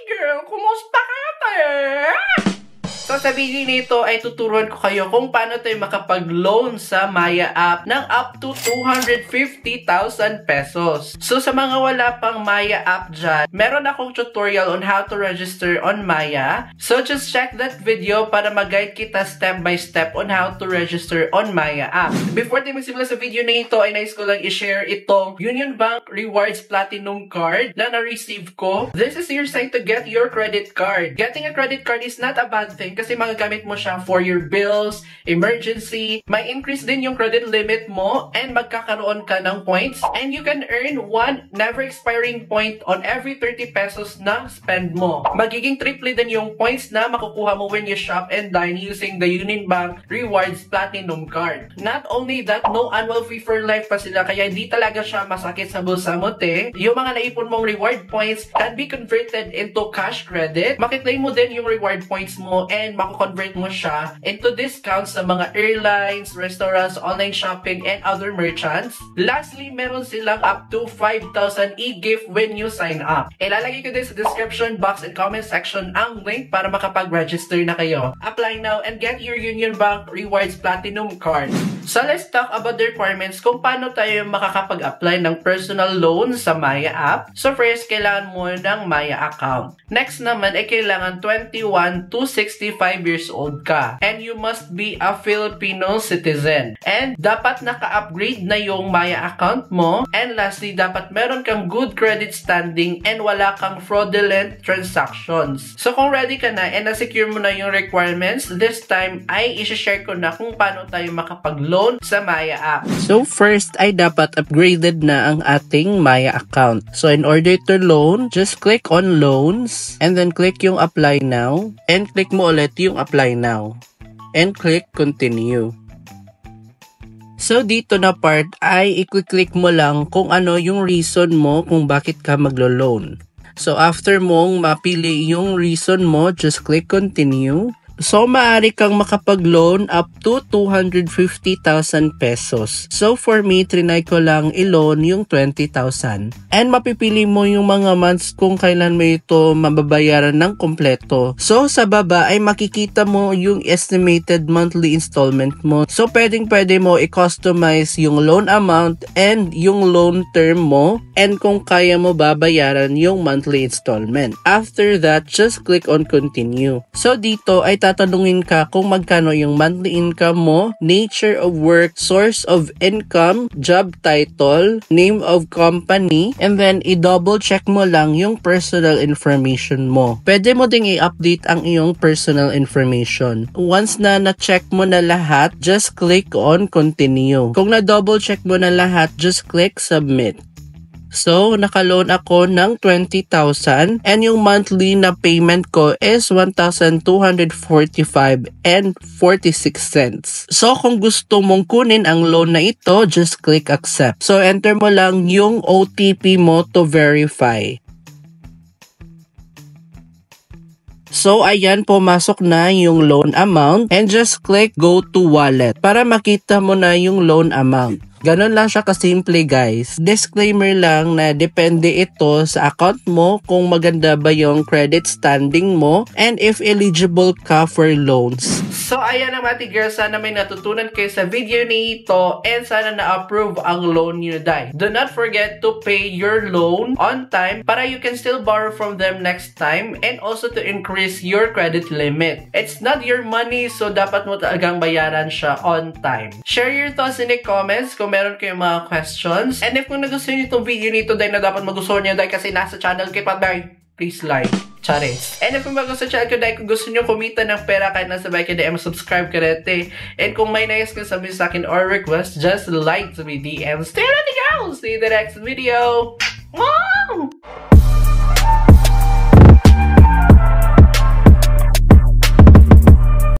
girl! Kumusta ka tayo? So sa video nito ay tuturuan ko kayo kung paano tayo makapag-loan sa Maya app ng up to 250,000 pesos. So sa mga wala pang Maya app dyan, meron akong tutorial on how to register on Maya. So just check that video para mag-guide kita step by step on how to register on Maya app. Before tayo magsimula sa video na ito, ay nais ko lang i-share itong Union Bank Rewards Platinum card na na-receive ko. This is your sign to get your credit card. Getting a credit card is not a bad thing kasi magagamit mo siya for your bills, emergency, may increase din yung credit limit mo, and magkakaroon ka ng points, and you can earn one never expiring point on every 30 pesos na spend mo. Magiging triple din yung points na makukuha mo when you shop and dine using the Union Bank Rewards Platinum card. Not only that, no annual fee for life pa sila, kaya hindi talaga siya masakit sa bulsa mo, te. Yung mga naipon mong reward points can be converted into cash credit. Makiklaim mo din yung reward points mo and mako-convert mo siya into discounts sa mga airlines, restaurants, online shopping, and other merchants. Lastly, meron silang up to 5,000 e-gift when you sign up. Ilalagay ko din sa description box and comment section ang link para makapag-register na kayo. Apply now and get your Union Bank Rewards Platinum card. So let's talk about the requirements kung paano tayo makakapag-apply ng personal loan sa Maya app. So first, kailangan mo ng Maya account. Next naman ay kailangan 21 to 65 years old ka. And you must be a Filipino citizen. And dapat naka-upgrade na yung Maya account mo. And lastly, dapat meron kang good credit standing and wala kang fraudulent transactions. So kung ready ka na and na-secure mo na yung requirements, this time ay isi-share ko na kung paano tayo makapag-loan sa Maya app. So first ay dapat upgraded na ang ating Maya account. So in order to loan, just click on loans and then click yung apply now and click mo ulit yung apply now and click continue. So dito na part ay i-click mo lang kung ano yung reason mo kung bakit ka maglo-loan. So after mong mapili yung reason mo, just click continue. So, maaari kang makapag-loan up to 250,000 pesos. So, for me, trinay ko lang i-loan yung 20,000. And mapipili mo yung mga months kung kailan mo ito mababayaran ng kompleto. So, sa baba ay makikita mo yung estimated monthly installment mo. So, pwede mo i-customize yung loan amount and yung loan term mo and kung kaya mo babayaran yung monthly installment. After that, just click on continue. So, dito ay tatanungin ka kung magkano yung monthly income mo, nature of work, source of income, job title, name of company, and then i-double check mo lang yung personal information mo. Pwede mo ding i-update ang iyong personal information. Once na na-check mo na lahat, just click on continue. Kung na-double check mo na lahat, just click submit. So, naka-loan ako ng 20,000 and yung monthly na payment ko is 1,245 and 46 cents. So, kung gusto mong kunin ang loan na ito, just click accept. So, enter mo lang yung OTP mo to verify. So, ayan, pumasok na yung loan amount and just click go to wallet para makita mo na yung loan amount. Ganon lang siya kasimple, guys. Disclaimer lang na depende ito sa account mo kung maganda ba yung credit standing mo and if eligible ka for loans. So, ayan na mga girls, sana may natutunan kayo sa video nito and sana na-approve ang loan nyo, dahil. Do not forget to pay your loan on time para you can still borrow from them next time and also to increase your credit limit. It's not your money, so dapat mo talagang bayaran siya on time. Share your thoughts in the comments kung meron kayong mga questions. And if kung nagustuhan niyo itong video nito, dahil na dapat magustuhan niyo dahil kasi nasa channel kay Patay, please like. Charis. And if kung bago sa channel ko dahil kung gusto niyo kumita ng pera kahit nasa bahay ka dahil subscribe ka rete. And kung may nais kang sabihin sa akin or request, just like to be DMs. Stay ready, girls! See you in the next video! Mwah!